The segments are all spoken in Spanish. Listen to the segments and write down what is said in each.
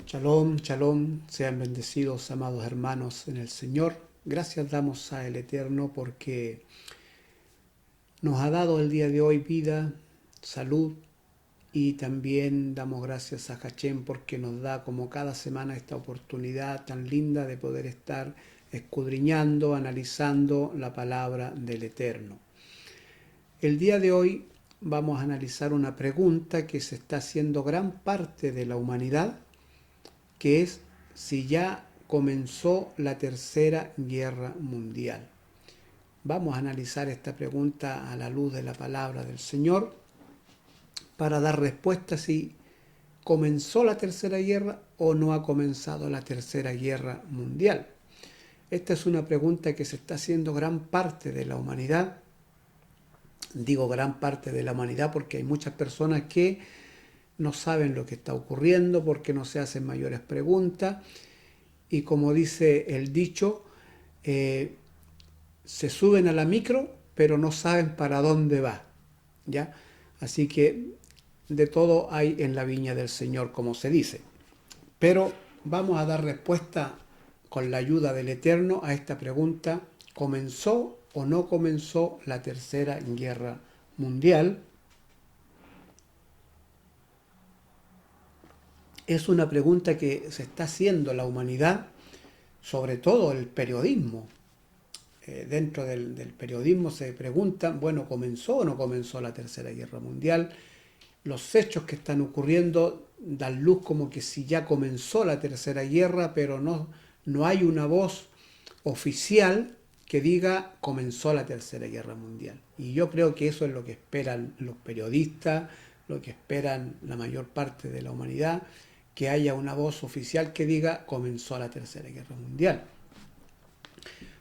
Shalom, shalom, sean bendecidos, amados hermanos en el Señor. Gracias damos a el Eterno porque nos ha dado el día de hoy vida, salud y también damos gracias a Hachén porque nos da como cada semana esta oportunidad tan linda de poder estar escudriñando, analizando la palabra del Eterno. El día de hoy vamos a analizar una pregunta que se está haciendo gran parte de la humanidad, que es si ya comenzó la Tercera Guerra Mundial. Vamos a analizar esta pregunta a la luz de la palabra del Señor para dar respuesta si comenzó la Tercera Guerra o no ha comenzado la Tercera Guerra Mundial. Esta es una pregunta que se está haciendo gran parte de la humanidad. Digo gran parte de la humanidad porque hay muchas personas que no saben lo que está ocurriendo, porque no se hacen mayores preguntas y como dice el dicho, se suben a la micro pero no saben para dónde va, ¿ya? Así que de todo hay en la viña del Señor, como se dice. Pero vamos a dar respuesta con la ayuda del Eterno a esta pregunta: ¿comenzó o no comenzó la Tercera Guerra Mundial? Es una pregunta que se está haciendo la humanidad, sobre todo el periodismo. Dentro del periodismo se preguntan, bueno, ¿comenzó o no comenzó la Tercera Guerra Mundial? Los hechos que están ocurriendo dan luz como que si ya comenzó la Tercera Guerra, pero no hay una voz oficial que diga comenzó la Tercera Guerra Mundial. Y yo creo que eso es lo que esperan los periodistas, lo que esperan la mayor parte de la humanidad, que haya una voz oficial que diga comenzó la Tercera Guerra Mundial.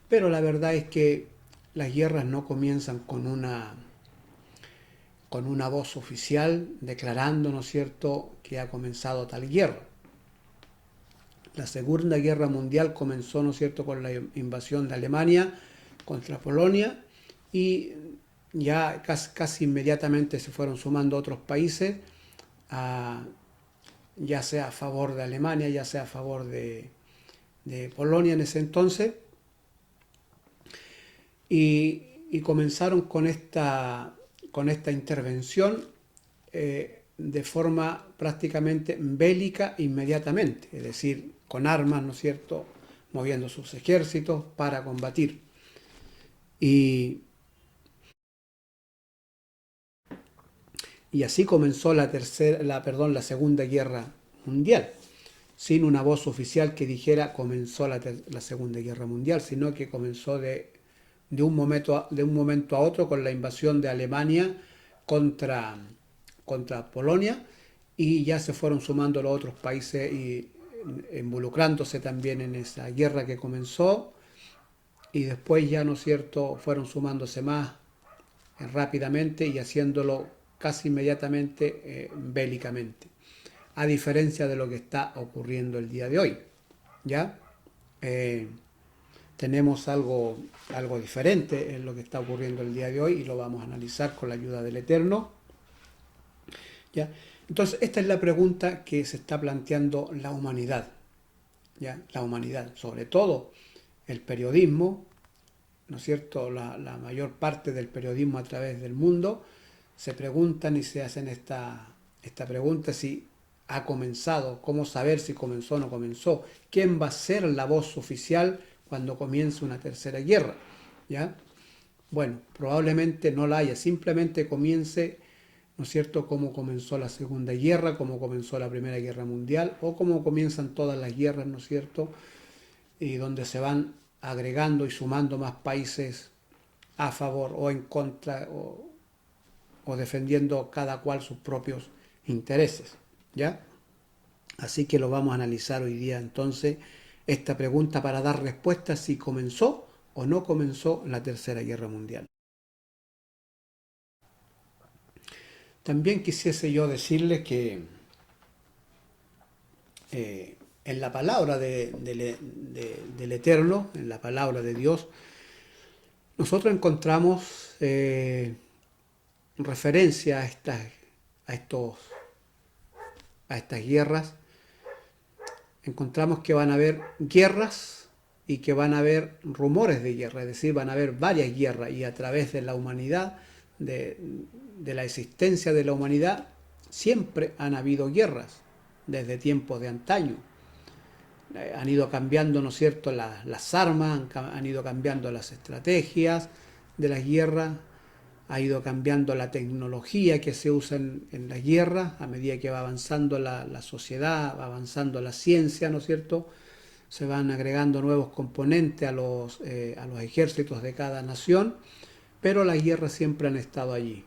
Pero la verdad es que las guerras no comienzan con una voz oficial declarando, ¿no es cierto?, que ha comenzado tal guerra. La Segunda Guerra Mundial comenzó, ¿no es cierto?, con la invasión de Alemania contra Polonia y ya casi inmediatamente se fueron sumando otros países, ya sea a favor de Alemania, ya sea a favor de Polonia en ese entonces, y comenzaron con esta intervención de forma prácticamente bélica inmediatamente, es decir, con armas, ¿no es cierto?, moviendo sus ejércitos para combatir. Y así comenzó la Segunda Guerra Mundial, sin una voz oficial que dijera comenzó la Segunda Guerra Mundial, sino que comenzó de un momento a otro con la invasión de Alemania contra Polonia, y ya se fueron sumando los otros países y involucrándose también en esa guerra que comenzó, y después ya, ¿no es cierto?, fueron sumándose más rápidamente y haciéndolo casi inmediatamente bélicamente, a diferencia de lo que está ocurriendo el día de hoy. ¿Ya? Tenemos algo diferente en lo que está ocurriendo el día de hoy y lo vamos a analizar con la ayuda del Eterno. ¿Ya? Entonces, esta es la pregunta que se está planteando la humanidad. ¿Ya? La humanidad, sobre todo el periodismo, ¿no es cierto?, la mayor parte del periodismo a través del mundo, se preguntan y se hacen esta pregunta: si ha comenzado, cómo saber si comenzó o no comenzó, quién va a ser la voz oficial cuando comience una tercera guerra. ¿Ya? Bueno, probablemente no la haya, simplemente comience, ¿no es cierto?, cómo comenzó la Segunda Guerra, cómo comenzó la Primera Guerra Mundial, o cómo comienzan todas las guerras, ¿no es cierto?, y donde se van agregando y sumando más países a favor o en contra, o defendiendo cada cual sus propios intereses. ¿Ya? Así que lo vamos a analizar hoy día entonces, esta pregunta, para dar respuesta si comenzó o no comenzó la Tercera Guerra Mundial. También quisiese yo decirles que en la palabra del Eterno, en la palabra de Dios, nosotros encontramos referencia a estas guerras encontramos que van a haber guerras y que van a haber rumores de guerra, es decir, van a haber varias guerras y a través de la humanidad, de la existencia de la humanidad, siempre han habido guerras, desde tiempos de antaño. Han ido cambiando, ¿no es cierto?, las armas, han ido cambiando las estrategias de las guerras, ha ido cambiando la tecnología que se usa en las guerras a medida que va avanzando la sociedad, va avanzando la ciencia, ¿no es cierto? Se van agregando nuevos componentes a los ejércitos de cada nación, pero las guerras siempre han estado allí.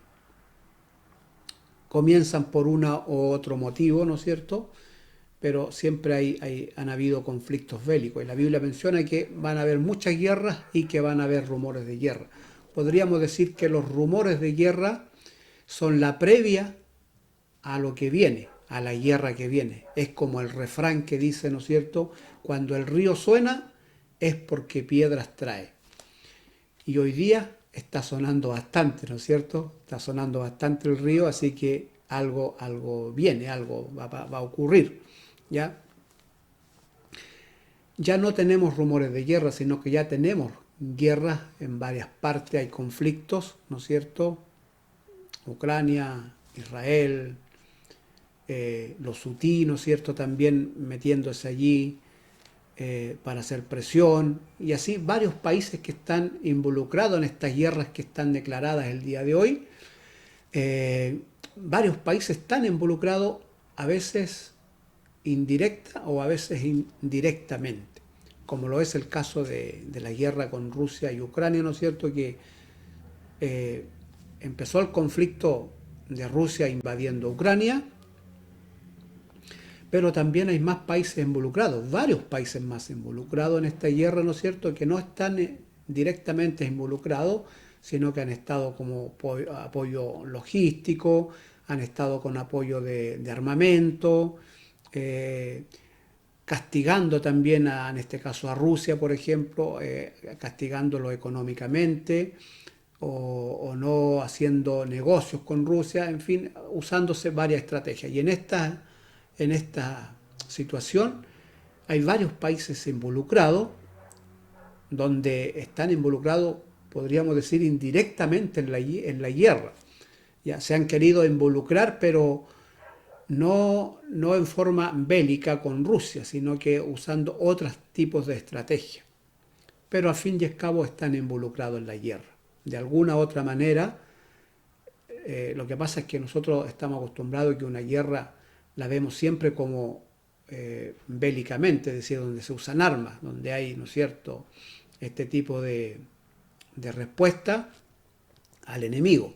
Comienzan por uno u otro motivo, ¿no es cierto?, pero siempre han habido conflictos bélicos. Y la Biblia menciona que van a haber muchas guerras y que van a haber rumores de guerra. Podríamos decir que los rumores de guerra son la previa a lo que viene, a la guerra que viene. Es como el refrán que dice, ¿no es cierto?, cuando el río suena es porque piedras trae. Y hoy día está sonando bastante, ¿no es cierto? Está sonando bastante el río, así que algo viene, algo va a ocurrir. ¿Ya? Ya no tenemos rumores de guerra, sino que ya tenemos guerras en varias partes, hay conflictos, ¿no es cierto? Ucrania, Israel, los hutí, ¿no es cierto?, también metiéndose allí para hacer presión, y así varios países que están involucrados en estas guerras que están declaradas el día de hoy. Varios países están involucrados, a veces indirecta o a veces indirectamente, como lo es el caso de la guerra con Rusia y Ucrania, ¿no es cierto?, que empezó el conflicto de Rusia invadiendo Ucrania, pero también hay más países involucrados, varios países más involucrados en esta guerra, ¿no es cierto?, que no están directamente involucrados, sino que han estado como apoyo logístico, han estado con apoyo de armamento, castigando también en este caso a Rusia, por ejemplo, castigándolo económicamente o no haciendo negocios con Rusia, en fin, usándose varias estrategias. Y en esta situación hay varios países involucrados, donde están involucrados, podríamos decir, indirectamente en la guerra. Ya se han querido involucrar, pero no en forma bélica con Rusia, sino que usando otros tipos de estrategia. Pero al fin y al cabo están involucrados en la guerra. De alguna u otra manera, lo que pasa es que nosotros estamos acostumbrados a que una guerra la vemos siempre como bélicamente, es decir, donde se usan armas, donde hay, ¿no es cierto?, este tipo de respuesta al enemigo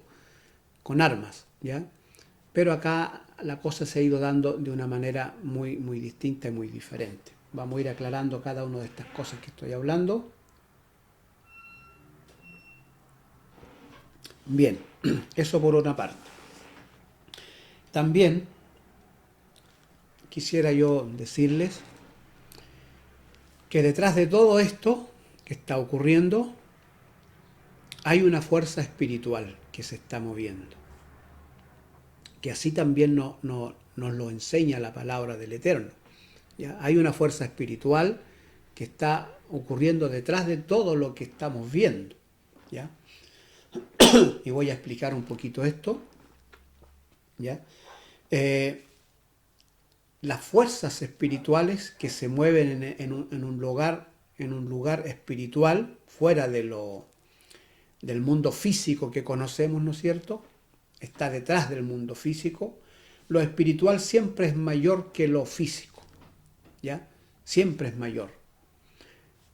con armas, ¿ya? Pero acá la cosa se ha ido dando de una manera muy, muy distinta y muy diferente. Vamos a ir aclarando cada una de estas cosas que estoy hablando. Bien, eso por una parte. También quisiera yo decirles que detrás de todo esto que está ocurriendo hay una fuerza espiritual que se está moviendo, que así también nos lo enseña la palabra del Eterno. ¿Ya? Hay una fuerza espiritual que está ocurriendo detrás de todo lo que estamos viendo. ¿Ya? Y voy a explicar un poquito esto. ¿Ya? Las fuerzas espirituales que se mueven en un lugar espiritual, fuera del mundo físico que conocemos, ¿no es cierto?, está detrás del mundo físico. Lo espiritual siempre es mayor que lo físico, ¿ya? Siempre es mayor.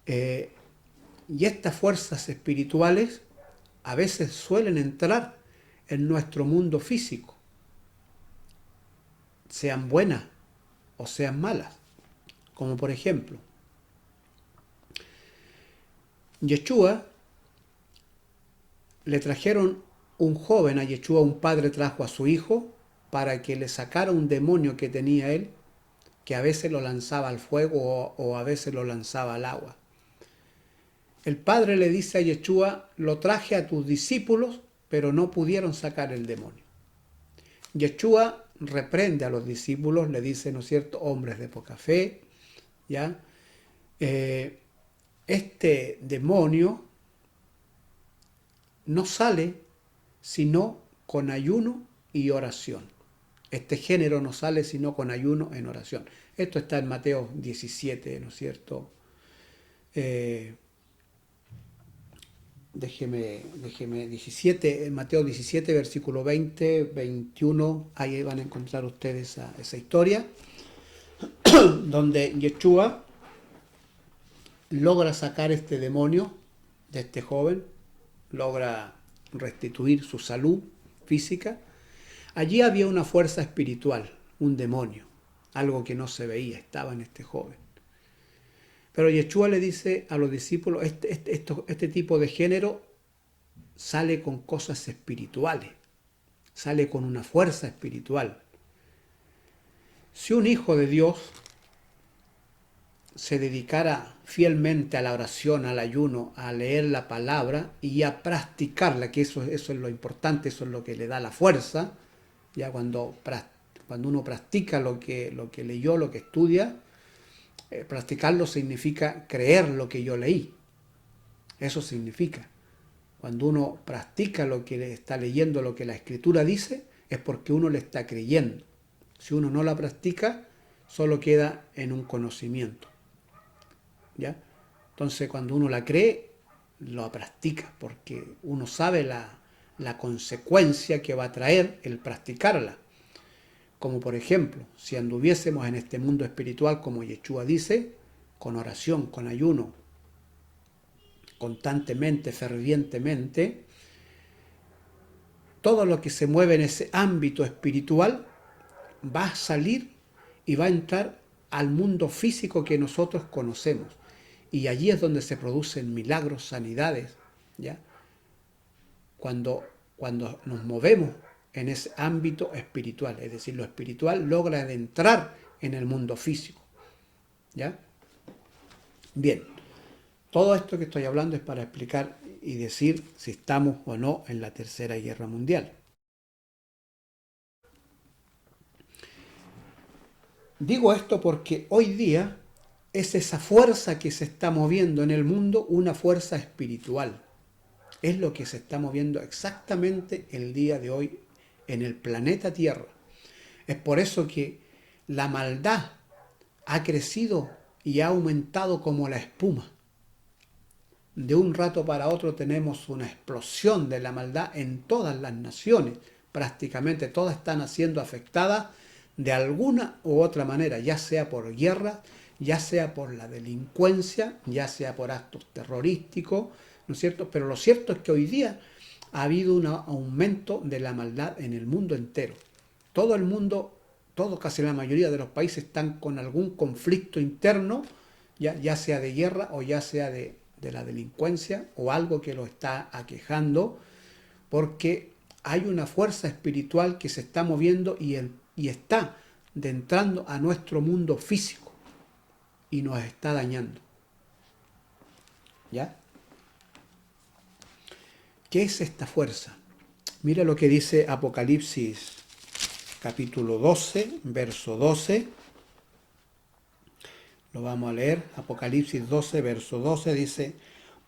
Y estas fuerzas espirituales a veces suelen entrar en nuestro mundo físico, sean buenas o sean malas. Como por ejemplo, Yeshua, le trajeron un joven a Yeshua, un padre trajo a su hijo para que le sacara un demonio que tenía él, que a veces lo lanzaba al fuego o a veces lo lanzaba al agua. El padre le dice a Yeshua: lo traje a tus discípulos, pero no pudieron sacar el demonio. Yeshua reprende a los discípulos, le dice, ¿no es cierto?, hombres de poca fe, ¿ya? Este demonio no sale sino con ayuno y oración. Este género no sale sino con ayuno en oración. Esto está en Mateo 17, ¿no es cierto? Déjeme, 17, en Mateo 17, versículo 20, 21, ahí van a encontrar ustedes esa historia, donde Yeshua logra sacar este demonio de este joven, logra restituir su salud física. Allí había una fuerza espiritual, un demonio, algo que no se veía, estaba en este joven. Pero Yeshua le dice a los discípulos, este tipo de género sale con cosas espirituales, sale con una fuerza espiritual. Si un hijo de Dios se dedicara fielmente a la oración, al ayuno, a leer la palabra y a practicarla, que eso es lo importante, eso es lo que le da la fuerza, ya cuando uno practica lo que leyó, lo que estudia, practicarlo significa creer lo que yo leí. Eso significa. Cuando uno practica lo que está leyendo, lo que la Escritura dice, es porque uno le está creyendo. Si uno no la practica, solo queda en un conocimiento. ¿Ya? Entonces, cuando uno la cree, lo practica, porque uno sabe la consecuencia que va a traer el practicarla. Como por ejemplo, si anduviésemos en este mundo espiritual, como Yeshua dice, con oración, con ayuno, constantemente, fervientemente, todo lo que se mueve en ese ámbito espiritual va a salir y va a entrar al mundo físico que nosotros conocemos. Y allí es donde se producen milagros, sanidades, ¿ya? Cuando nos movemos en ese ámbito espiritual, es decir, lo espiritual logra adentrar en el mundo físico, ¿ya? Bien, todo esto que estoy hablando es para explicar y decir si estamos o no en la Tercera Guerra Mundial. Digo esto porque hoy día es esa fuerza que se está moviendo en el mundo, una fuerza espiritual. Es lo que se está moviendo exactamente el día de hoy en el planeta Tierra. Es por eso que la maldad ha crecido y ha aumentado como la espuma. De un rato para otro tenemos una explosión de la maldad en todas las naciones. Prácticamente todas están siendo afectadas de alguna u otra manera, ya sea por guerra, ya sea por la delincuencia, ya sea por actos terrorísticos, ¿no es cierto? Pero lo cierto es que hoy día ha habido un aumento de la maldad en el mundo entero. Todo el mundo, casi la mayoría de los países están con algún conflicto interno, ya sea de guerra o ya sea de la delincuencia o algo que lo está aquejando, porque hay una fuerza espiritual que se está moviendo y está entrando a nuestro mundo físico y nos está dañando. ¿Ya? ¿Qué es esta fuerza? Mira lo que dice Apocalipsis capítulo 12, verso 12. Lo vamos a leer. Apocalipsis 12, verso 12 dice: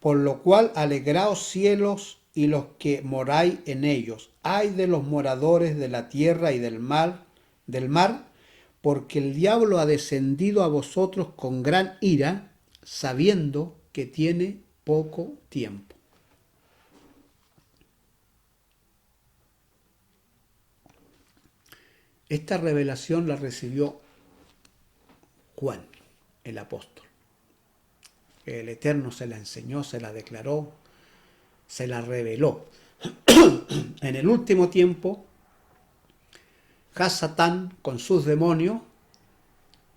por lo cual alegraos cielos y los que moráis en ellos. Ay de los moradores de la tierra y del mar, porque el diablo ha descendido a vosotros con gran ira, sabiendo que tiene poco tiempo. Esta revelación la recibió Juan, el apóstol. El Eterno se la enseñó, se la declaró, se la reveló. En el último tiempo, Hasatán, con sus demonios,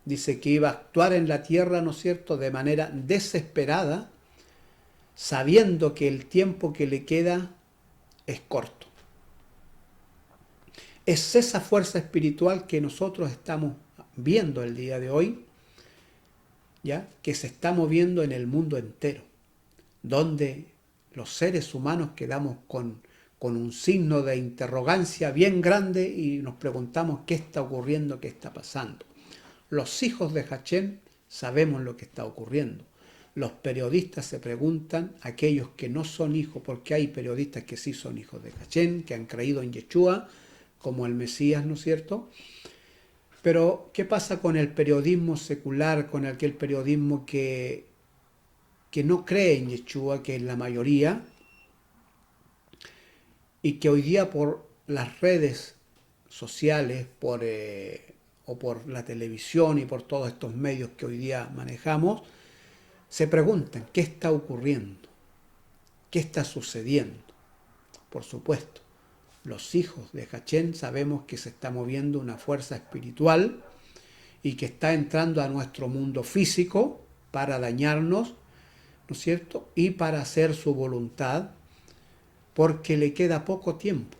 dice que iba a actuar en la tierra, ¿no es cierto?, de manera desesperada, sabiendo que el tiempo que le queda es corto. Es esa fuerza espiritual que nosotros estamos viendo el día de hoy, ¿ya?, que se está moviendo en el mundo entero, donde los seres humanos quedamos con un signo de interrogancia bien grande y nos preguntamos qué está ocurriendo, qué está pasando. Los hijos de Hachén sabemos lo que está ocurriendo. Los periodistas se preguntan, aquellos que no son hijos, porque hay periodistas que sí son hijos de Hachén, que han creído en Yeshua como el Mesías, ¿no es cierto? Pero, ¿qué pasa con el periodismo secular, con aquel periodismo que no cree en Yeshua, que es la mayoría, y que hoy día por las redes sociales, o por la televisión y por todos estos medios que hoy día manejamos, se preguntan qué está ocurriendo, qué está sucediendo? Por supuesto, los hijos de Hachén sabemos que se está moviendo una fuerza espiritual y que está entrando a nuestro mundo físico para dañarnos, ¿no es cierto? Y para hacer su voluntad, porque le queda poco tiempo.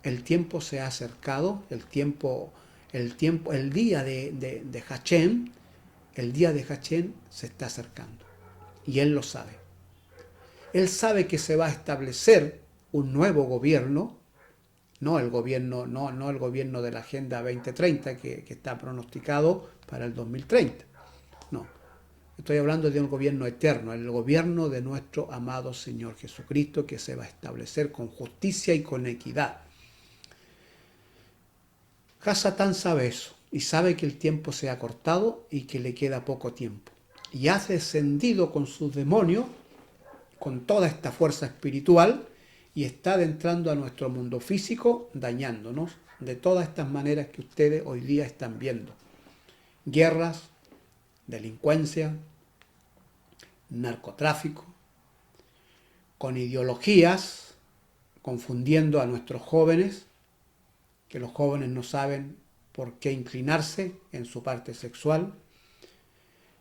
El tiempo se ha acercado, el día de Hachén, el día de Hachén se está acercando. Y él lo sabe. Él sabe que se va a establecer un nuevo gobierno, no el gobierno de la Agenda 2030 que está pronosticado para el 2030. No, estoy hablando de un gobierno eterno, el gobierno de nuestro amado Señor Jesucristo, que se va a establecer con justicia y con equidad. Hasatán sabe eso y sabe que el tiempo se ha cortado y que le queda poco tiempo. Y ha descendido con sus demonios, con toda esta fuerza espiritual, y está adentrando a nuestro mundo físico, dañándonos de todas estas maneras que ustedes hoy día están viendo. Guerras, delincuencia, narcotráfico, con ideologías, confundiendo a nuestros jóvenes, que los jóvenes no saben por qué inclinarse en su parte sexual.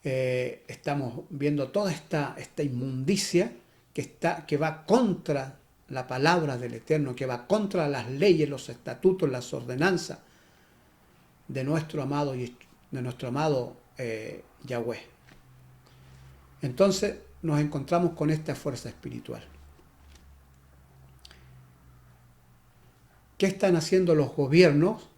Estamos viendo toda esta inmundicia que va contra la palabra del Eterno, que va contra las leyes, los estatutos, las ordenanzas de nuestro amado Yahweh. Entonces nos encontramos con esta fuerza espiritual. ¿Qué están haciendo los gobiernos?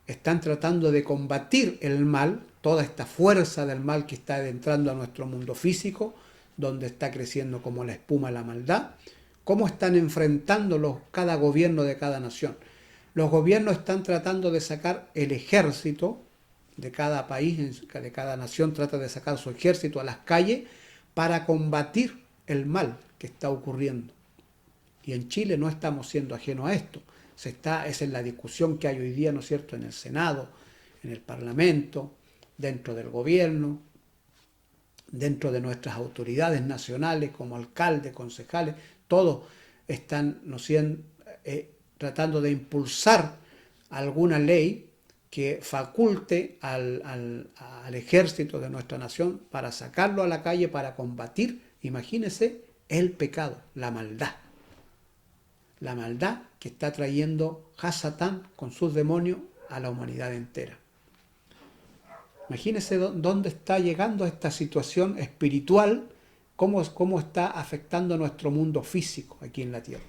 Están tratando de combatir el mal, toda esta fuerza del mal que está adentrando a nuestro mundo físico, donde está creciendo como la espuma la maldad. ¿Cómo están enfrentándolos cada gobierno de cada nación? Los gobiernos están tratando de sacar el ejército de cada país, de cada nación, trata de sacar su ejército a las calles para combatir el mal que está ocurriendo. Y en Chile no estamos siendo ajenos a esto. Esa es la discusión que hay hoy día, ¿no es cierto?, en el Senado, en el Parlamento, dentro del gobierno, dentro de nuestras autoridades nacionales como alcaldes, concejales, todos están tratando de impulsar alguna ley que faculte al ejército de nuestra nación para sacarlo a la calle, para combatir, imagínense, el pecado, la maldad. La maldad que está trayendo Hasatán con sus demonios a la humanidad entera. Imagínense dónde está llegando esta situación espiritual, cómo está afectando nuestro mundo físico aquí en la tierra.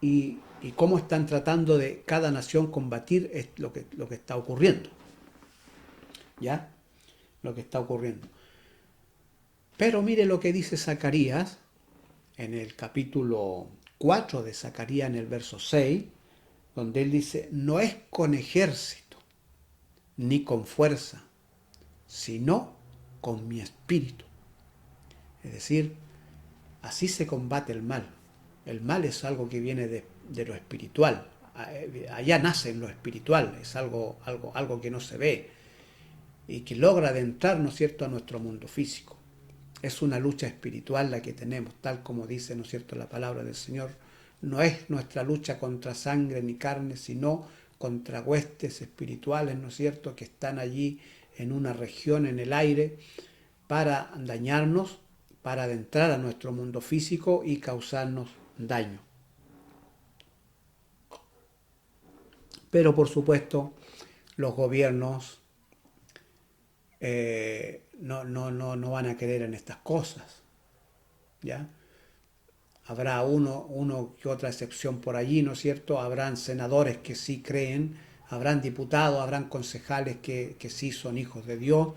Y cómo están tratando de cada nación combatir lo que está ocurriendo. ¿Ya? Lo que está ocurriendo. Pero mire lo que dice Zacarías en el capítulo 4 de Zacarías, en el verso 6, donde él dice: no es con ejército ni con fuerza, sino con mi espíritu. Es decir, así se combate el mal. El mal es algo que viene de lo espiritual. Allá nace en lo espiritual, es algo que no se ve y que logra adentrar, ¿no es cierto?, a nuestro mundo físico. Es una lucha espiritual la que tenemos, tal como dice, ¿no es cierto?, la palabra del Señor. No es nuestra lucha contra sangre ni carne, sino contra huestes espirituales, ¿no es cierto?, que están allí en una región en el aire para dañarnos, para adentrar a nuestro mundo físico y causarnos daño. Pero por supuesto, los gobiernos no van a creer en estas cosas, ¿ya? Habrá uno que otra excepción por allí, ¿no es cierto? Habrán senadores que sí creen, habrán diputados, habrán concejales que sí son hijos de Dios,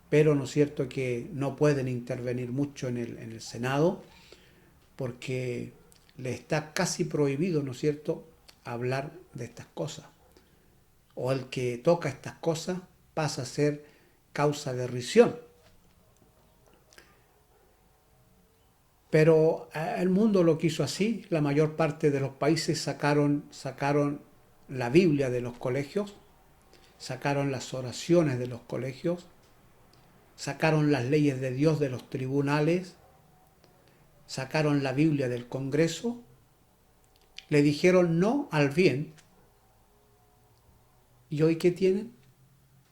pero ¿no es cierto?, que no pueden intervenir mucho en el Senado, porque le está casi prohibido, ¿no es cierto?, hablar de estas cosas. O el que toca estas cosas pasa a ser causa de risión. Pero el mundo lo quiso así. La mayor parte de los países sacaron la Biblia de los colegios, sacaron las oraciones de los colegios, sacaron las leyes de Dios de los tribunales, sacaron la Biblia del Congreso, le dijeron no al bien. ¿Y hoy qué tienen?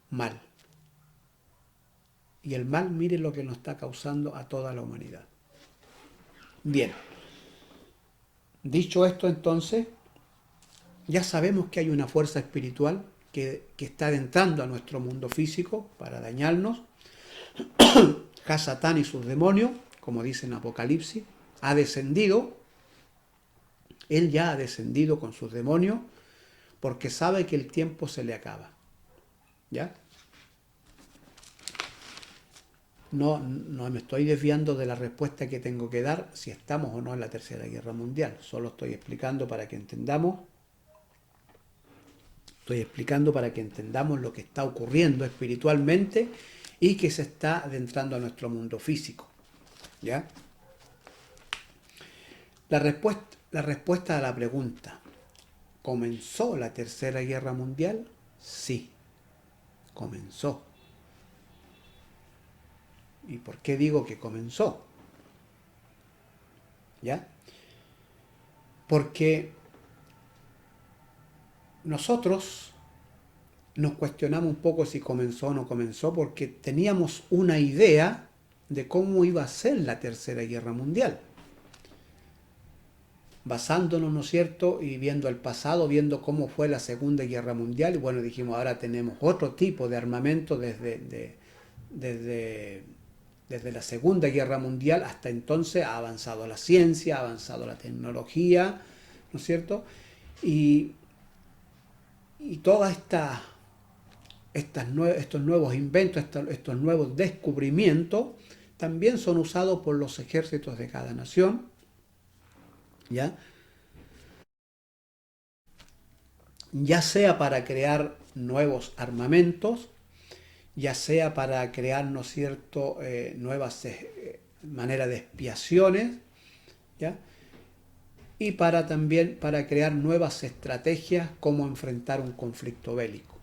Mal. Y el mal, mire lo que nos está causando a toda la humanidad. Bien, dicho esto entonces, ya sabemos que hay una fuerza espiritual que está adentrando a nuestro mundo físico para dañarnos. Satán y sus demonios, como dice en Apocalipsis, ha descendido. Él ya ha descendido con sus demonios porque sabe que el tiempo se le acaba. ¿Ya? No me estoy desviando de la respuesta que tengo que dar si estamos o no en la Tercera Guerra Mundial. Solo estoy explicando para que entendamos. Estoy explicando para que entendamos lo que está ocurriendo espiritualmente y que se está adentrando a nuestro mundo físico. ¿Ya? La respuesta a la pregunta, ¿comenzó la Tercera Guerra Mundial? Sí, comenzó. ¿Y por qué digo que comenzó? ¿Ya? Porque nosotros nos cuestionamos un poco si comenzó o no comenzó, porque teníamos una idea de cómo iba a ser la Tercera Guerra Mundial. Basándonos, ¿no es cierto?, y viendo el pasado, viendo cómo fue la Segunda Guerra Mundial, y bueno, dijimos, ahora tenemos otro tipo de armamento desde la Segunda Guerra Mundial hasta entonces ha avanzado la ciencia, ha avanzado la tecnología, ¿no es cierto? Y todas estos nuevos inventos, estos nuevos descubrimientos, también son usados por los ejércitos de cada nación, ¿ya? Ya sea para crear nuevos armamentos, ya sea para crear, ¿no es cierto?, nuevas maneras de expiaciones, ¿ya? Y también para crear nuevas estrategias como enfrentar un conflicto bélico.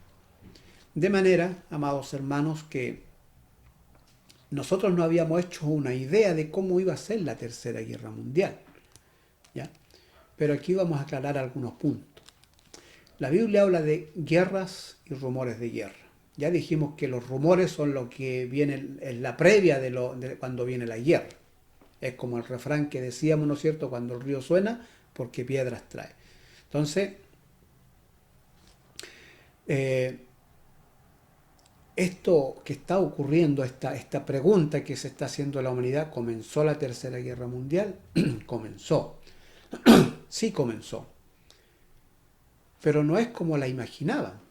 De manera, amados hermanos, que nosotros no habíamos hecho una idea de cómo iba a ser la Tercera Guerra Mundial, ¿ya? Pero aquí vamos a aclarar algunos puntos. La Biblia habla de guerras y rumores de guerra. Ya dijimos que los rumores son lo que viene en la previa de cuando viene la guerra. Es como el refrán que decíamos, ¿no es cierto?, cuando el río suena, porque piedras trae. Entonces, esto que está ocurriendo, esta pregunta que se está haciendo la humanidad, ¿comenzó la Tercera Guerra Mundial? Comenzó. Sí comenzó. Pero no es como la imaginaban.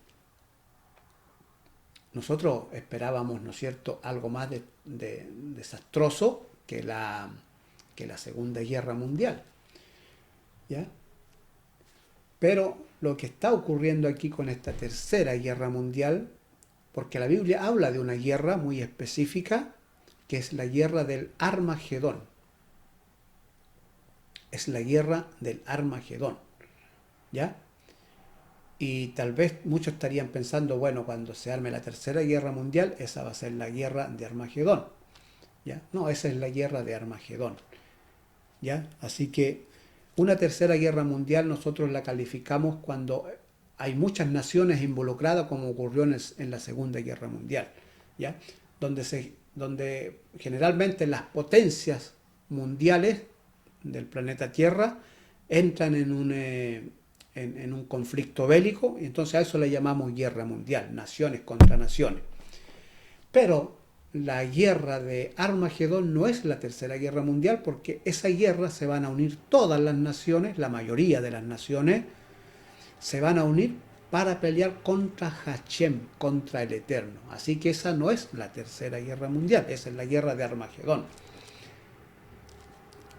Nosotros esperábamos, ¿no es cierto?, algo más desastroso que la Segunda Guerra Mundial. ¿Ya? Pero lo que está ocurriendo aquí con esta Tercera Guerra Mundial, porque la Biblia habla de una guerra muy específica, que es la guerra del Armagedón. Es la guerra del Armagedón. ¿Ya? Y tal vez muchos estarían pensando, bueno, cuando se arme la Tercera Guerra Mundial, esa va a ser la guerra de Armagedón. ¿Ya? No, esa es la guerra de Armagedón. ¿Ya? Así que una Tercera Guerra Mundial nosotros la calificamos cuando hay muchas naciones involucradas, como ocurrió en la Segunda Guerra Mundial, ¿ya? Donde generalmente las potencias mundiales del planeta Tierra entran en un conflicto bélico, y entonces a eso le llamamos guerra mundial, naciones contra naciones. Pero la guerra de Armagedón no es la Tercera Guerra Mundial, porque esa guerra se van a unir todas las naciones, la mayoría de las naciones, se van a unir para pelear contra Hashem, contra el Eterno. Así que esa no es la tercera guerra mundial, esa es la guerra de Armagedón.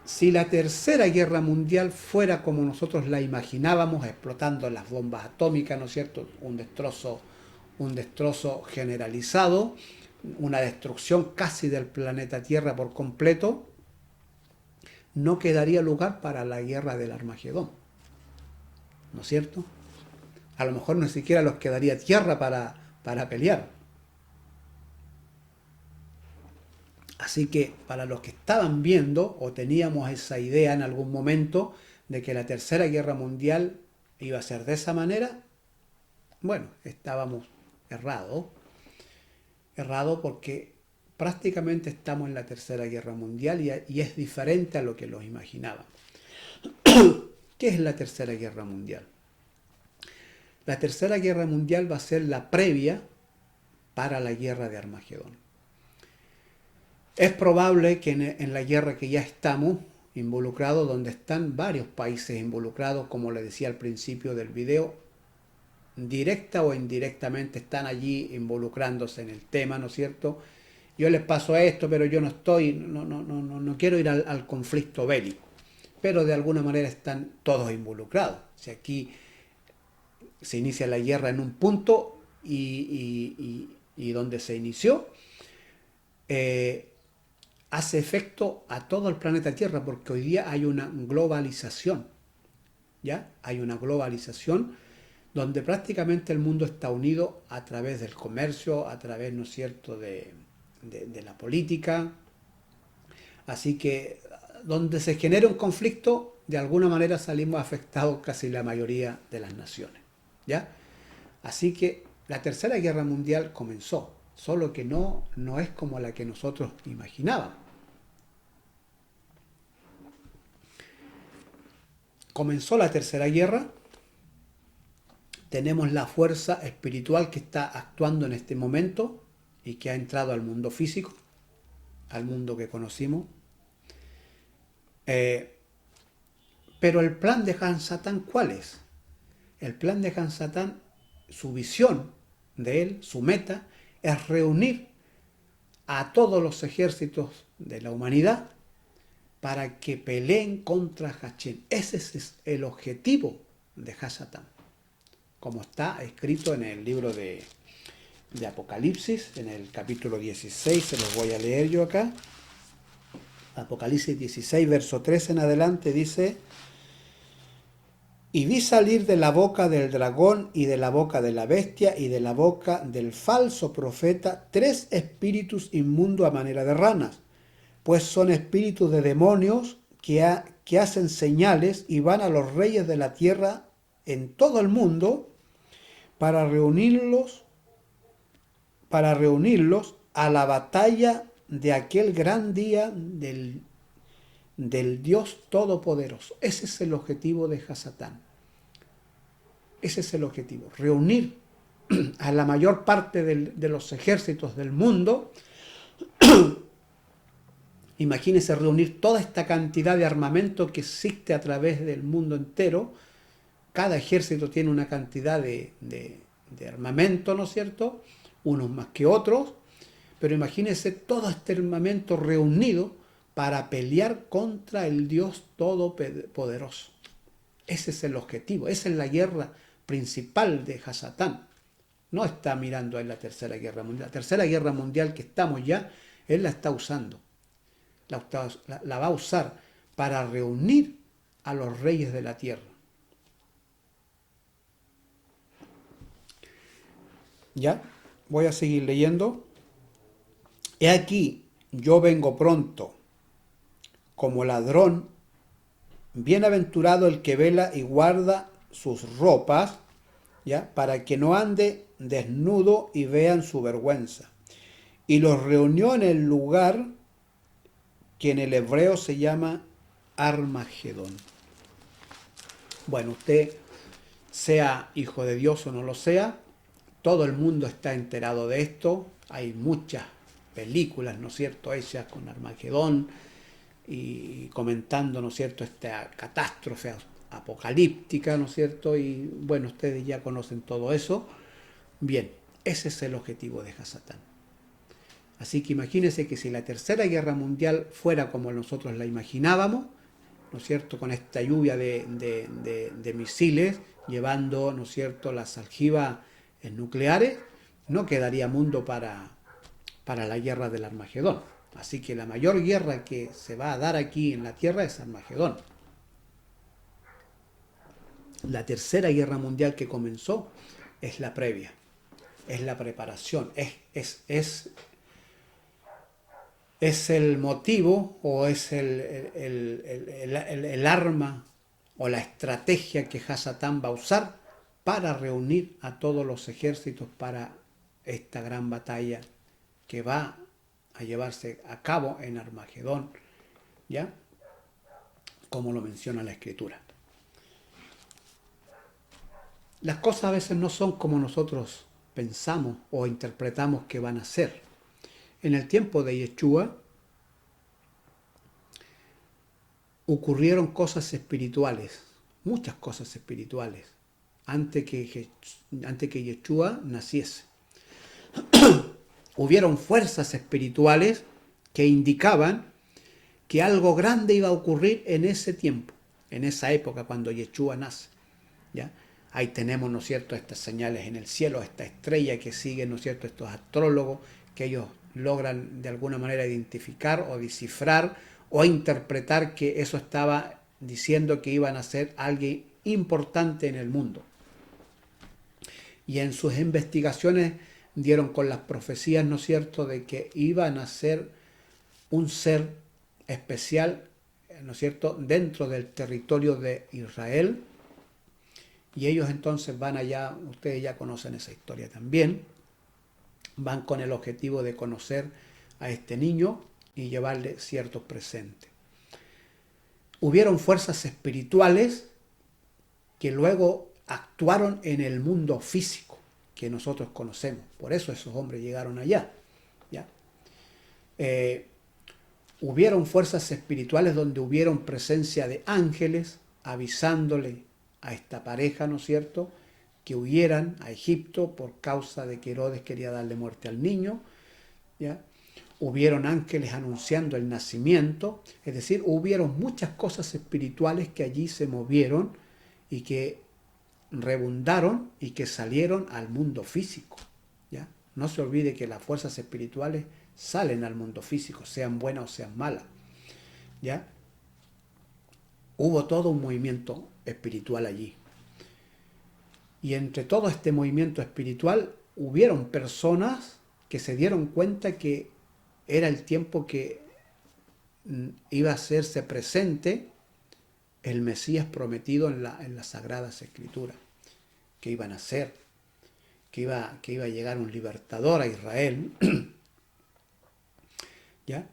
Si la tercera guerra mundial fuera como nosotros la imaginábamos, explotando las bombas atómicas, ¿no es cierto? Un destrozo generalizado, una destrucción casi del planeta Tierra por completo, no quedaría lugar para la guerra del Armagedón, ¿no es cierto? A lo mejor ni siquiera los quedaría tierra para pelear. Así que para los que estaban viendo o teníamos esa idea en algún momento de que la tercera guerra mundial iba a ser de esa manera, bueno, estábamos errados porque prácticamente estamos en la tercera guerra mundial y es diferente a lo que los imaginaban. ¿Qué es la tercera guerra mundial? La tercera guerra mundial va a ser la previa para la guerra de Armagedón. Es probable que en la guerra que ya estamos involucrados, donde están varios países involucrados, como le decía al principio del video, directa o indirectamente están allí involucrándose en el tema, ¿no es cierto? Yo les paso esto, pero yo no quiero ir al conflicto bélico, pero de alguna manera están todos involucrados. Si aquí se inicia la guerra en un punto y donde se inició, hace efecto a todo el planeta Tierra, porque hoy día hay una globalización, ¿ya? Hay una globalización donde prácticamente el mundo está unido a través del comercio, a través, ¿no es cierto?, de la política. Así que donde se genera un conflicto, de alguna manera salimos afectados casi la mayoría de las naciones, ¿ya? Así que la tercera guerra mundial comenzó, solo que no es como la que nosotros imaginábamos. Comenzó la tercera guerra, tenemos la fuerza espiritual que está actuando en este momento y que ha entrado al mundo físico, al mundo que conocimos. Pero el plan de Hasatán, ¿cuál es? El plan de Hasatán, su visión de él, su meta, es reunir a todos los ejércitos de la humanidad para que peleen contra Hashem. Ese es el objetivo de Hasatán, como está escrito en el libro de Apocalipsis, en el capítulo 16, se los voy a leer yo acá. Apocalipsis 16, verso 13 en adelante, dice: y vi salir de la boca del dragón y de la boca de la bestia y de la boca del falso profeta 3 espíritus inmundos a manera de ranas, pues son espíritus de demonios que hacen señales y van a los reyes de la tierra en todo el mundo para reunirlos a la batalla de aquel gran día del Dios Todopoderoso. Ese es el objetivo de Hasatán. Ese es el objetivo, reunir a la mayor parte de los ejércitos del mundo. Imagínense reunir toda esta cantidad de armamento que existe a través del mundo entero. Cada ejército tiene una cantidad de armamento, ¿no es cierto? Unos más que otros. Pero imagínense todo este armamento reunido para pelear contra el Dios Todopoderoso. Ese es el objetivo, esa es la guerra principal de Hasatán. No está mirando en la tercera guerra mundial. La tercera guerra mundial que estamos ya, él la está usando. La va a usar para reunir a los reyes de la tierra. Ya, voy a seguir leyendo. He aquí, yo vengo pronto, como ladrón. Bienaventurado el que vela y guarda sus ropas, ¿ya?, para que no ande desnudo y vean su vergüenza. Y los reunió en el lugar que en el hebreo se llama Armagedón. Bueno, usted sea hijo de Dios o no lo sea, todo el mundo está enterado de esto. Hay muchas películas, ¿no es cierto?, hechas con Armagedón y comentando, ¿no es cierto?, esta catástrofe apocalíptica, ¿no es cierto? Y bueno, ustedes ya conocen todo eso. Bien, ese es el objetivo de Hasatán. Así que imagínense que si la Tercera Guerra Mundial fuera como nosotros la imaginábamos, ¿no es cierto?, con esta lluvia de misiles, llevando, ¿no es cierto?, las aljibas nucleares, no quedaría mundo para la guerra del Armagedón. Así que la mayor guerra que se va a dar aquí en la Tierra es Armagedón. La Tercera Guerra Mundial que comenzó es la previa, es la preparación, es el motivo o es el arma o la estrategia que Hasatán va a usar para reunir a todos los ejércitos para esta gran batalla que va a llevarse a cabo en Armagedón, ¿ya? Como lo menciona la Escritura. Las cosas a veces no son como nosotros pensamos o interpretamos que van a ser. En el tiempo de Yeshua ocurrieron cosas espirituales, muchas cosas espirituales, antes que Yeshua naciese. Hubieron fuerzas espirituales que indicaban que algo grande iba a ocurrir en ese tiempo, en esa época cuando Yeshua nace, ¿ya? Ahí tenemos, ¿no es cierto?, estas señales en el cielo, esta estrella que sigue, ¿no es cierto?, estos astrólogos que ellos logran de alguna manera identificar o descifrar o interpretar que eso estaba diciendo que iban a ser alguien importante en el mundo. Y en sus investigaciones dieron con las profecías, ¿no es cierto?, de que iban a ser un ser especial, ¿no es cierto?, dentro del territorio de Israel. Y ellos entonces van allá, ustedes ya conocen esa historia también, van con el objetivo de conocer a este niño y llevarle ciertos presentes. Hubieron fuerzas espirituales que luego actuaron en el mundo físico que nosotros conocemos. Por eso esos hombres llegaron allá, ¿ya? Hubieron fuerzas espirituales donde hubieron presencia de ángeles avisándole a esta pareja, ¿no es cierto?, que huyeran a Egipto por causa de que Herodes quería darle muerte al niño, ¿ya? Hubieron ángeles anunciando el nacimiento, es decir, hubieron muchas cosas espirituales que allí se movieron y que rebundaron y que salieron al mundo físico, ¿ya? No se olvide que las fuerzas espirituales salen al mundo físico, sean buenas o sean malas, ¿ya? Hubo todo un movimiento espiritual allí. Y entre todo este movimiento espiritual hubieron personas que se dieron cuenta que era el tiempo que iba a hacerse presente el Mesías prometido en las Sagradas Escrituras, que iban a ser, que iba a llegar un libertador a Israel, ¿ya?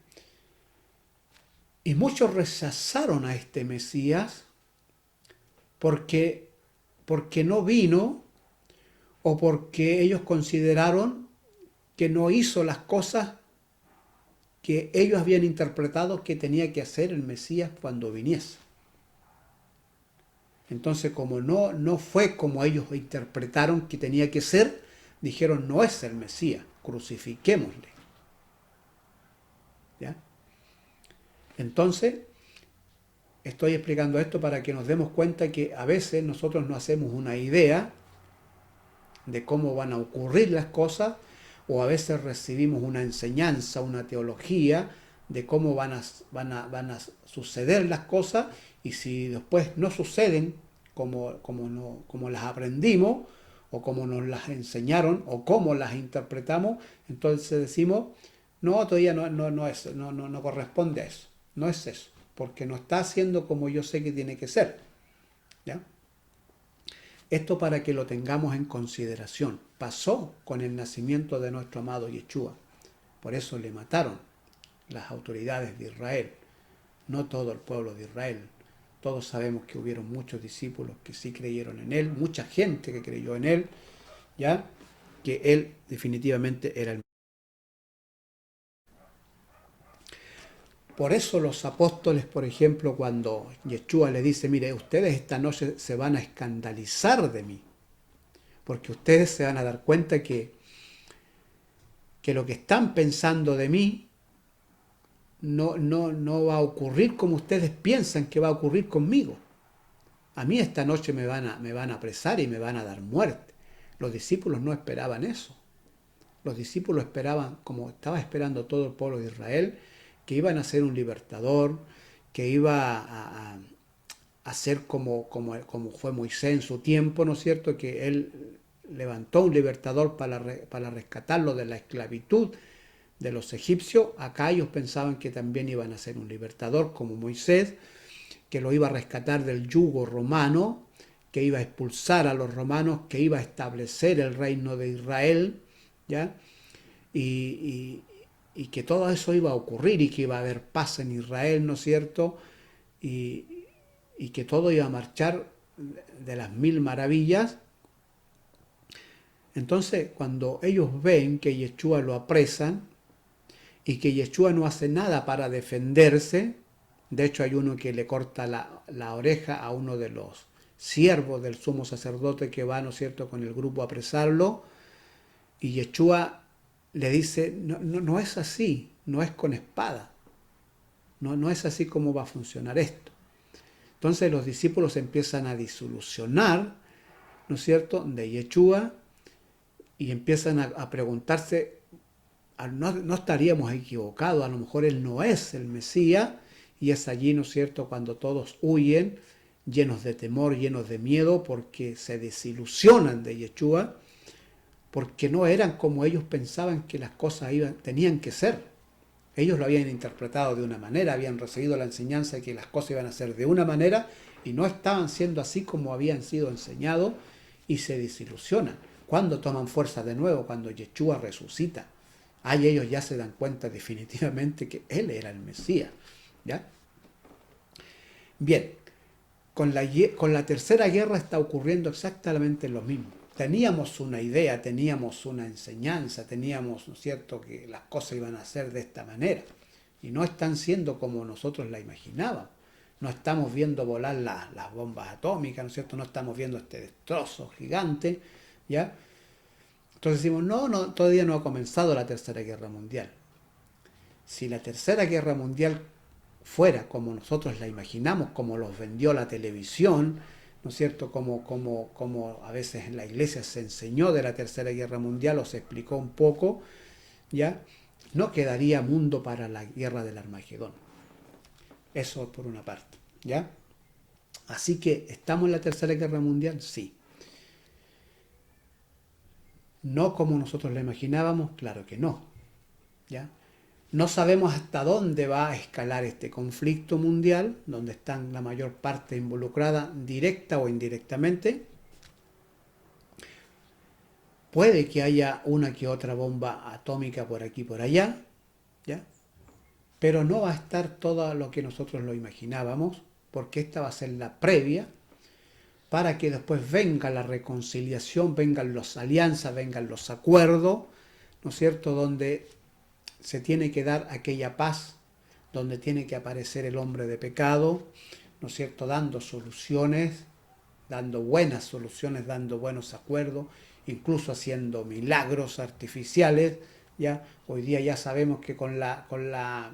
Y muchos rechazaron a este Mesías porque no vino o porque ellos consideraron que no hizo las cosas que ellos habían interpretado que tenía que hacer el Mesías cuando viniese. Entonces, como no fue como ellos interpretaron que tenía que ser, dijeron, no es el Mesías, crucifiquémosle, ¿ya? Entonces, estoy explicando esto para que nos demos cuenta que a veces nosotros no hacemos una idea de cómo van a ocurrir las cosas, o a veces recibimos una enseñanza, una teología de cómo van a suceder las cosas, y si después no suceden como las aprendimos, o como nos las enseñaron, o cómo las interpretamos, entonces decimos, no, todavía no corresponde a eso, no es eso, porque no está haciendo como yo sé que tiene que ser, ¿ya? Esto para que lo tengamos en consideración. Pasó con el nacimiento de nuestro amado Yeshua. Por eso le mataron las autoridades de Israel, no todo el pueblo de Israel. Todos sabemos que hubieron muchos discípulos que sí creyeron en él, mucha gente que creyó en él, ¿ya? Que él definitivamente era el Por eso los apóstoles, por ejemplo, cuando Yeshua le dice, mire, ustedes esta noche se van a escandalizar de mí, porque ustedes se van a dar cuenta que lo que están pensando de mí no va a ocurrir como ustedes piensan que va a ocurrir conmigo. A mí esta noche me van a apresar y me van a dar muerte. Los discípulos no esperaban eso. Los discípulos esperaban, como estaba esperando todo el pueblo de Israel, que iban a ser un libertador, que iba a ser como fue Moisés en su tiempo, ¿no es cierto? Que él levantó un libertador para rescatarlo de la esclavitud de los egipcios. Acá ellos pensaban que también iban a ser un libertador como Moisés, que lo iba a rescatar del yugo romano, que iba a expulsar a los romanos, que iba a establecer el reino de Israel, ¿ya? Y que todo eso iba a ocurrir y que iba a haber paz en Israel, ¿no es cierto? Y que todo iba a marchar de las mil maravillas. Entonces, cuando ellos ven que Yeshua lo apresan y que Yeshua no hace nada para defenderse, de hecho hay uno que le corta la oreja a uno de los siervos del sumo sacerdote que va, ¿no es cierto?, con el grupo a apresarlo, y Yeshua le dice, no es así, no es con espada, no es así como va a funcionar esto. Entonces los discípulos empiezan a disolucionar, ¿no es cierto?, de Yeshua, y empiezan a preguntarse, no estaríamos equivocados, a lo mejor él no es el Mesías, y es allí, ¿no es cierto?, cuando todos huyen, llenos de temor, llenos de miedo, porque se desilusionan de Yeshua, porque no eran como ellos pensaban que las cosas tenían que ser. Ellos lo habían interpretado de una manera, habían recibido la enseñanza de que las cosas iban a ser de una manera, y no estaban siendo así como habían sido enseñados, y se desilusionan. ¿Cuándo toman fuerza de nuevo? Cuando Yeshua resucita. Ahí ellos ya se dan cuenta definitivamente que él era el Mesías, ¿ya? Bien, con la tercera guerra está ocurriendo exactamente lo mismo. Teníamos una idea, teníamos una enseñanza, teníamos, ¿no es cierto?, que las cosas iban a ser de esta manera. Y no están siendo como nosotros la imaginábamos. No estamos viendo volar las bombas atómicas, ¿no es cierto? No estamos viendo este destrozo gigante, ¿ya? Entonces decimos, no, todavía no ha comenzado la Tercera Guerra Mundial. Si la Tercera Guerra Mundial fuera como nosotros la imaginamos, como los vendió la televisión, ¿no es cierto?, como a veces en la iglesia se enseñó de la Tercera Guerra Mundial o se explicó un poco, ¿ya? No quedaría mundo para la guerra del Armagedón. Eso por una parte, ¿ya? Así que, ¿estamos en la Tercera Guerra Mundial? Sí. No como nosotros la imaginábamos, claro que no, ¿ya? No sabemos hasta dónde va a escalar este conflicto mundial, donde están la mayor parte involucrada, directa o indirectamente. Puede que haya una que otra bomba atómica por aquí y por allá, ¿ya? Pero no va a estar todo lo que nosotros lo imaginábamos, porque esta va a ser la previa para que después venga la reconciliación, vengan las alianzas, vengan los acuerdos, ¿no es cierto?, donde se tiene que dar aquella paz, donde tiene que aparecer el hombre de pecado, ¿no es cierto?, dando soluciones, dando buenas soluciones, dando buenos acuerdos, incluso haciendo milagros artificiales, ¿ya? Hoy día ya sabemos que con la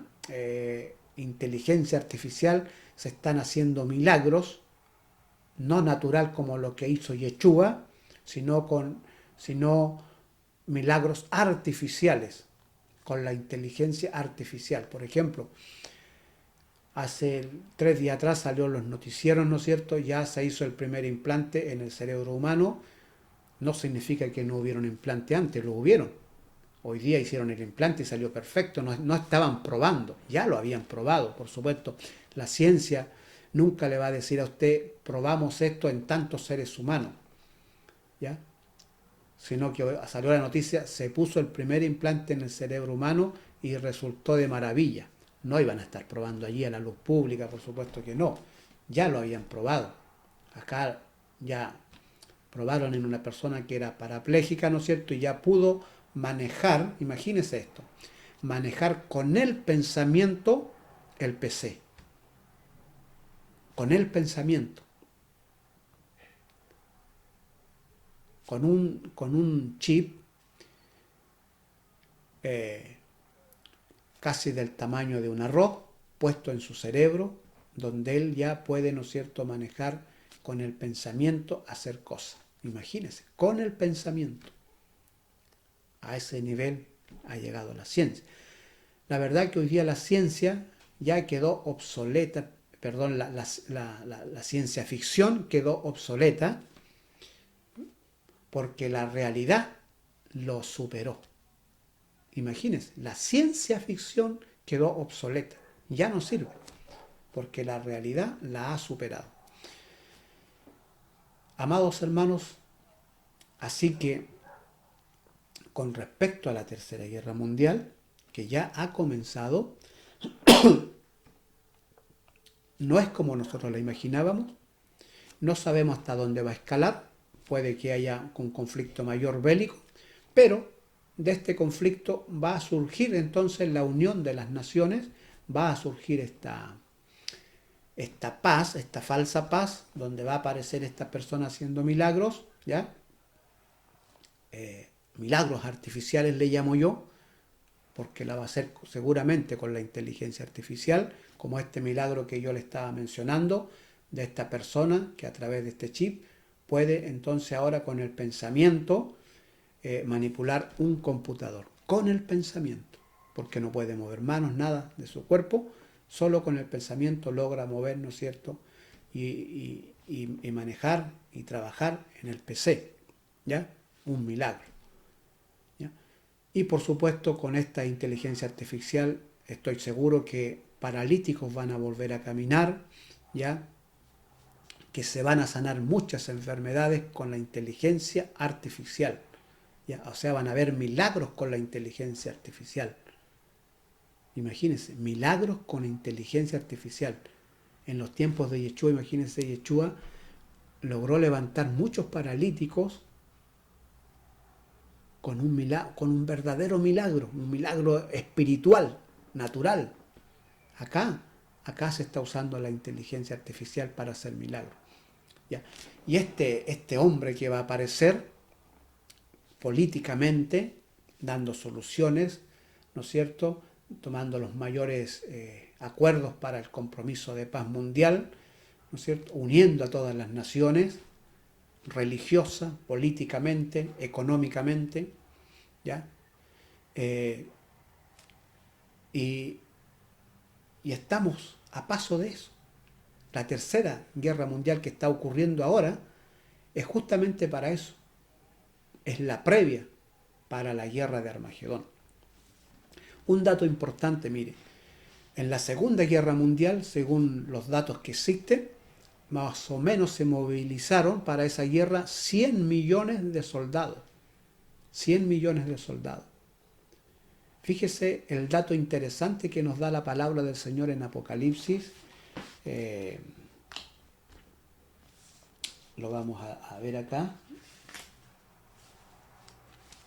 inteligencia artificial se están haciendo milagros, no natural como lo que hizo Yeshua, sino milagros artificiales, con la inteligencia artificial. Por ejemplo, hace 3 días atrás salió los noticieros, ¿no es cierto? Ya se hizo el primer implante en el cerebro humano. No significa que no hubiera un implante antes, lo hubieron. Hoy día hicieron el implante y salió perfecto. No estaban probando, ya lo habían probado, por supuesto. La ciencia nunca le va a decir a usted, probamos esto en tantos seres humanos, ¿ya? Sino que salió la noticia, se puso el primer implante en el cerebro humano y resultó de maravilla. No iban a estar probando allí a la luz pública, por supuesto que no. Ya lo habían probado. Acá ya probaron en una persona que era parapléjica, ¿no es cierto? Y ya pudo manejar, imagínese esto, manejar con el pensamiento el PC, con el pensamiento, con un chip casi del tamaño de un arroz puesto en su cerebro, donde él ya puede, ¿no es cierto?, manejar con el pensamiento, hacer cosas. Imagínense, con el pensamiento. A ese nivel ha llegado la ciencia. La verdad que hoy día la ciencia ya quedó obsoleta, perdón, la ciencia ficción quedó obsoleta porque la realidad lo superó. Imagínense, la ciencia ficción quedó obsoleta, ya no sirve, porque la realidad la ha superado. Amados hermanos, así que con respecto a la Tercera Guerra Mundial, que ya ha comenzado, no es como nosotros la imaginábamos, no sabemos hasta dónde va a escalar, puede que haya un conflicto mayor bélico, pero de este conflicto va a surgir entonces la unión de las naciones, va a surgir esta paz, esta falsa paz, donde va a aparecer esta persona haciendo milagros, ¿ya? Milagros artificiales le llamo yo, porque la va a hacer seguramente con la inteligencia artificial, como este milagro que yo le estaba mencionando, de esta persona que a través de este chip puede entonces ahora con el pensamiento manipular un computador, con el pensamiento, porque no puede mover manos, nada de su cuerpo, solo con el pensamiento logra mover, ¿no es cierto?, y manejar y trabajar en el PC, ¿ya? Un milagro. ¿Ya? Y por supuesto con esta inteligencia artificial estoy seguro que paralíticos van a volver a caminar, ¿ya? Que se van a sanar muchas enfermedades con la inteligencia artificial. ¿Ya? O sea, van a haber milagros con la inteligencia artificial. Imagínense, milagros con inteligencia artificial. En los tiempos de Yeshua, imagínense, Yeshua logró levantar muchos paralíticos con un verdadero milagro, un milagro espiritual, natural. Acá se está usando la inteligencia artificial para hacer milagros. ¿Ya? Y este hombre que va a aparecer políticamente, dando soluciones, ¿no es cierto?, tomando los mayores acuerdos para el compromiso de paz mundial, ¿no es cierto?, uniendo a todas las naciones, religiosa, políticamente, económicamente, ¿ya? Y estamos a paso de eso. La Tercera Guerra Mundial que está ocurriendo ahora es justamente para eso. Es la previa para la guerra de Armagedón. Un dato importante, mire, en la Segunda Guerra Mundial, según los datos que existen, más o menos se movilizaron para esa guerra 100 millones de soldados. 100 millones de soldados. Fíjese el dato interesante que nos da la palabra del Señor en Apocalipsis. Lo vamos a ver acá.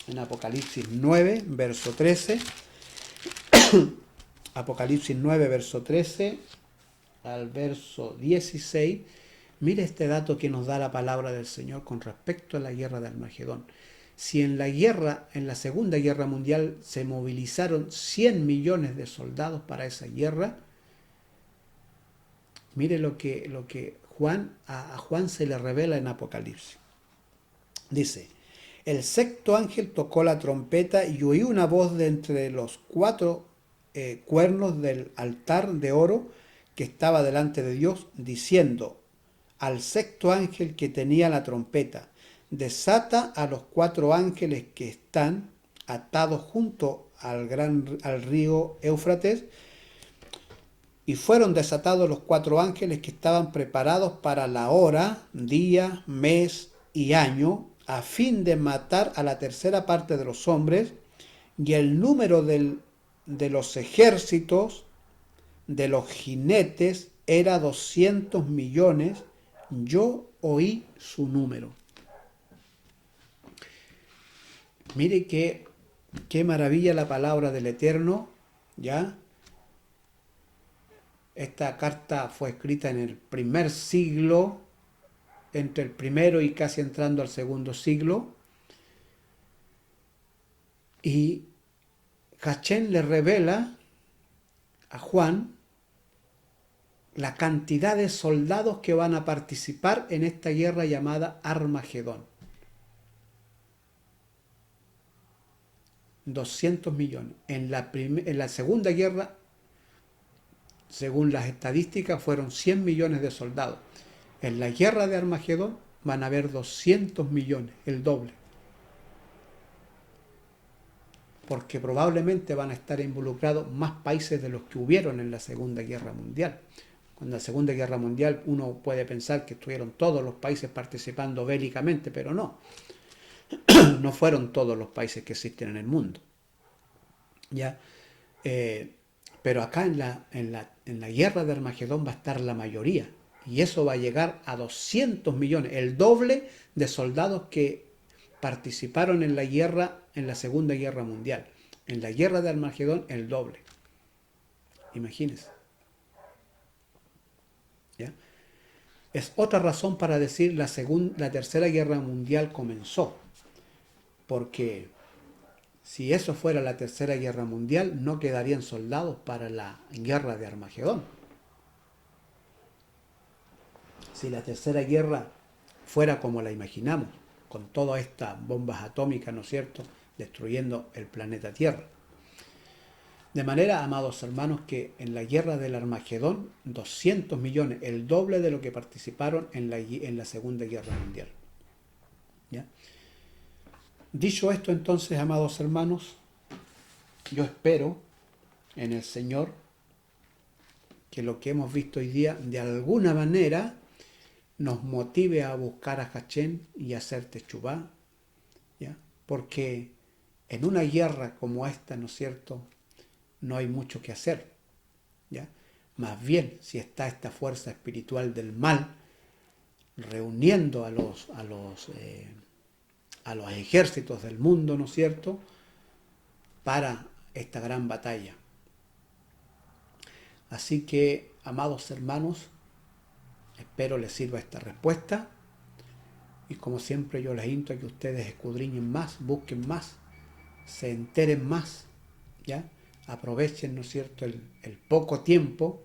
En Apocalipsis 9, verso 13. Apocalipsis 9, verso 13 al verso 16. Mire este dato que nos da la palabra del Señor con respecto a la guerra de Armagedón. Si en la Segunda Guerra Mundial se movilizaron 100 millones de soldados para esa guerra, mire lo que a Juan se le revela en Apocalipsis. Dice, el sexto ángel tocó la trompeta y oí una voz de entre los cuatro cuernos del altar de oro que estaba delante de Dios, diciendo al sexto ángel que tenía la trompeta, desata a los cuatro ángeles que están atados junto al río Éufrates, y fueron desatados los cuatro ángeles que estaban preparados para la hora, día, mes y año, a fin de matar a la tercera parte de los hombres, y el número de los ejércitos, de los jinetes, era 200 millones. Yo oí su número. Mire qué maravilla la palabra del Eterno, ¿ya? Esta carta fue escrita en el primer siglo, entre el primero y casi entrando al segundo siglo, y Hachén le revela a Juan la cantidad de soldados que van a participar en esta guerra llamada Armagedón. 200 millones. En la segunda guerra, según las estadísticas, fueron 100 millones de soldados. En la guerra de Armagedón van a haber 200 millones, el doble. Porque probablemente van a estar involucrados más países de los que hubieron en la Segunda Guerra Mundial. En la Segunda Guerra Mundial uno puede pensar que estuvieron todos los países participando bélicamente, pero no. No fueron todos los países que existen en el mundo. ¿Ya? Pero acá en la guerra de Armagedón va a estar la mayoría. Y eso va a llegar a 200 millones, el doble de soldados que participaron en la guerra, en la Segunda Guerra Mundial. En la guerra de Armagedón, el doble. Imagínense. ¿Ya? Es otra razón para decir la Tercera Guerra Mundial comenzó. Porque si eso fuera la Tercera Guerra Mundial, no quedarían soldados para la guerra de Armagedón. Si la Tercera Guerra fuera como la imaginamos, con todas estas bombas atómicas, ¿no es cierto?, destruyendo el planeta Tierra. De manera, amados hermanos, que en la guerra del Armagedón, 200 millones, el doble de lo que participaron en la Segunda Guerra Mundial. ¿Ya? Dicho esto, entonces, amados hermanos, yo espero en el Señor que lo que hemos visto hoy día, de alguna manera, nos motive a buscar a Hachén y a hacer Techubá, ¿ya? Porque en una guerra como esta, ¿no es cierto?, no hay mucho que hacer, ¿ya? Más bien, si está esta fuerza espiritual del mal reuniendo a los ejércitos del mundo, ¿no es cierto?, para esta gran batalla. Así que, amados hermanos, espero les sirva esta respuesta y como siempre yo les insto a que ustedes escudriñen más, busquen más, se enteren más, ¿ya? Aprovechen, ¿no es cierto?, el poco tiempo.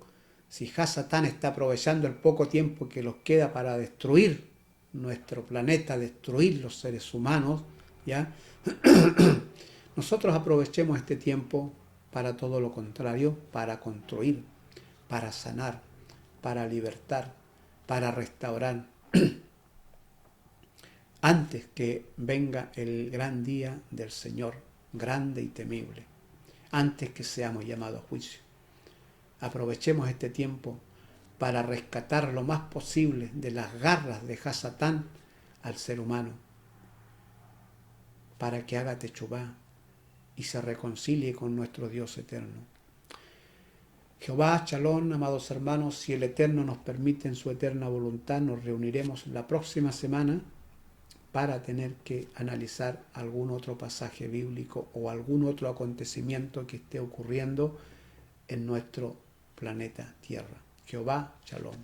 Si Hasatán está aprovechando el poco tiempo que nos queda para destruir nuestro planeta, destruir los seres humanos, ¿ya? Nosotros aprovechemos este tiempo para todo lo contrario, para construir, para sanar, para libertar, para restaurar, antes que venga el gran día del Señor, grande y temible, antes que seamos llamados a juicio. Aprovechemos este tiempo para rescatar lo más posible de las garras de Hasatán al ser humano, para que haga Techubá y se reconcilie con nuestro Dios eterno. Jehová, Shalom, amados hermanos, si el Eterno nos permite en su eterna voluntad, nos reuniremos la próxima semana para tener que analizar algún otro pasaje bíblico o algún otro acontecimiento que esté ocurriendo en nuestro planeta Tierra. Jehová, Shalom.